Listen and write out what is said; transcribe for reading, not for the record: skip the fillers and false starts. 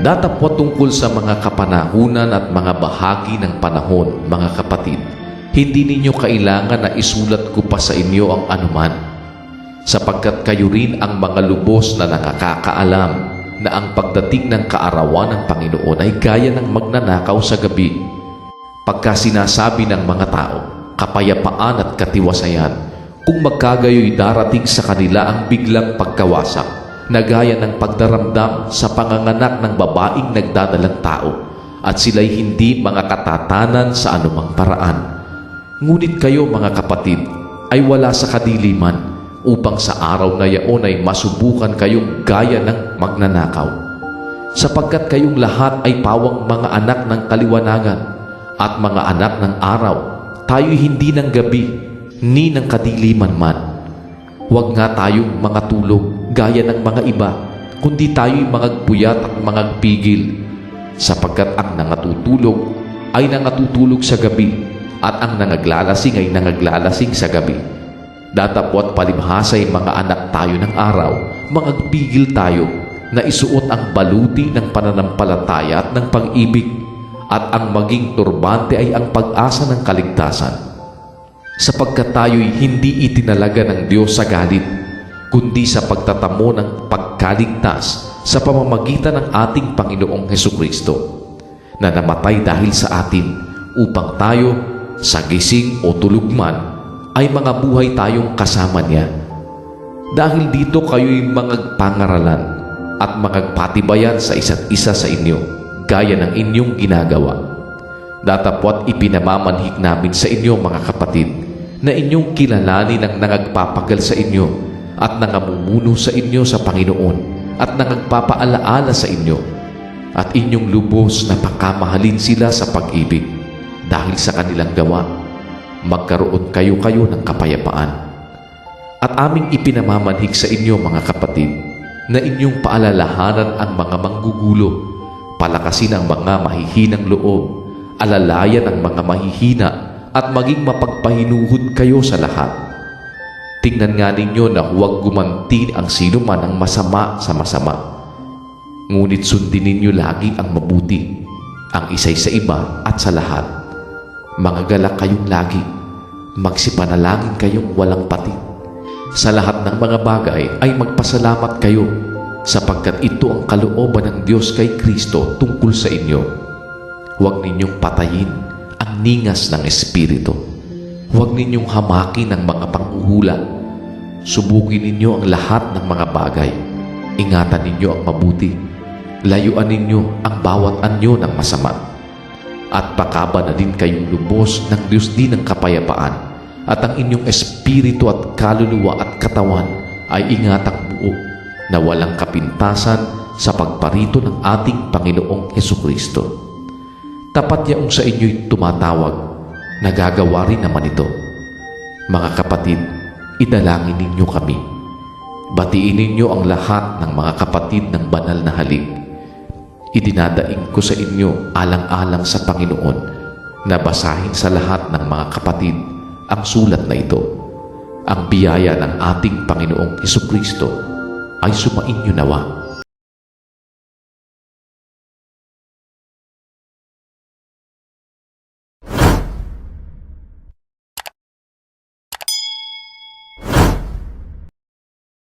Datapwat tungkol sa mga kapanahunan at mga bahagi ng panahon, mga kapatid, hindi ninyo kailangan na isulat ko pa sa inyo ang anuman, sapagkat kayo rin ang mga lubos na nakakaalam na ang pagdating ng kaarawan ng Panginoon ay gaya ng magnanakaw sa gabi. Pagka sinasabi ng mga tao, kapayapaan at katiwasayan, kung magkagayoy darating sa kanila ang biglang pagkawasak, na gaya ng pagdaramdam sa panganganak ng babaeng nagdadalang tao, at sila'y hindi mga katatanan sa anumang paraan. Ngunit kayo, mga kapatid, ay wala sa kadiliman, upang sa araw na yaon ay masubukan kayong gaya ng magnanakaw. Sapagkat kayong lahat ay pawang mga anak ng kaliwanagan at mga anak ng araw. Tayo'y hindi ng gabi, ni ng kadiliman man. Huwag nga tayong mga tulog gaya ng mga iba, kundi tayo'y mga puyat at mga pigil, sapagkat ang nangatutulog ay nangatutulog sa gabi, at ang nangaglalasing ay nangaglalasing sa gabi. Datapwat palibhasay mga anak tayo ng araw, magpigil tayo na isuot ang baluti ng pananampalataya at ng pag-ibig, at ang maging turbante ay ang pag-asa ng kaligtasan. Sapagkat tayo'y hindi itinalaga ng Diyos sa galit, kundi sa pagtatamo ng pagkaligtas sa pamamagitan ng ating Panginoong Hesukristo, na namatay dahil sa atin upang tayo, sa gising o tulog man, ay mga buhay tayong kasama niya. Dahil dito kayo'y mga pangaralan at magpatibayan sa isa't isa sa inyo, gaya ng inyong ginagawa. Datapwat ipinamamanhik namin sa inyo, mga kapatid, na inyong kilalanin ang nangagpapagal sa inyo at nangamumuno sa inyo sa Panginoon at nangagpapaalaala sa inyo, at inyong lubos na pakamahalin sila sa pag-ibig. Dahil sa kanilang gawa, magkaroon kayo ng kapayapaan. At aming ipinamamanhik sa inyo, mga kapatid, na inyong paalalahanan ang mga manggugulo, palakasin ang mga mahihinang loob, alalayan ang mga mahihina, at maging mapagpahinuhod kayo sa lahat. Tingnan nga ninyo na huwag gumanti ang sino man ang masama sa masama. Ngunit sundin ninyo lagi ang mabuti, ang isa'y sa iba at sa lahat. Mangagalak kayong lagi, magsipanalangin kayong walang patid. Sa lahat ng mga bagay ay magpasalamat kayo, sapagkat ito ang kalooban ng Diyos kay Kristo tungkol sa inyo. Huwag ninyong patayin ang ningas ng Espiritu. Huwag ninyong hamakin ang mga panghuhula. Subukin ninyo ang lahat ng mga bagay. Ingatan ninyo ang mabuti. Layuan ninyo ang bawat anyo ng masama. At pakaba na din kayong lubos ng Diyos din ng kapayapaan, at ang inyong espiritu at kaluluwa at katawan ay ingatang buo na walang kapintasan sa pagparito ng ating Panginoong Hesukristo. Tapat yaong sa inyo'y tumatawag, nagagawa rin naman ito. Mga kapatid, idalangin ninyo kami. Batiin ninyo ang lahat ng mga kapatid ng banal na halik. Idinadaing ko sa inyo alang-alang sa Panginoon na basahin sa lahat ng mga kapatid ang sulat na ito. Ang biyaya ng ating Panginoong Hesukristo ay sumainyo nawa.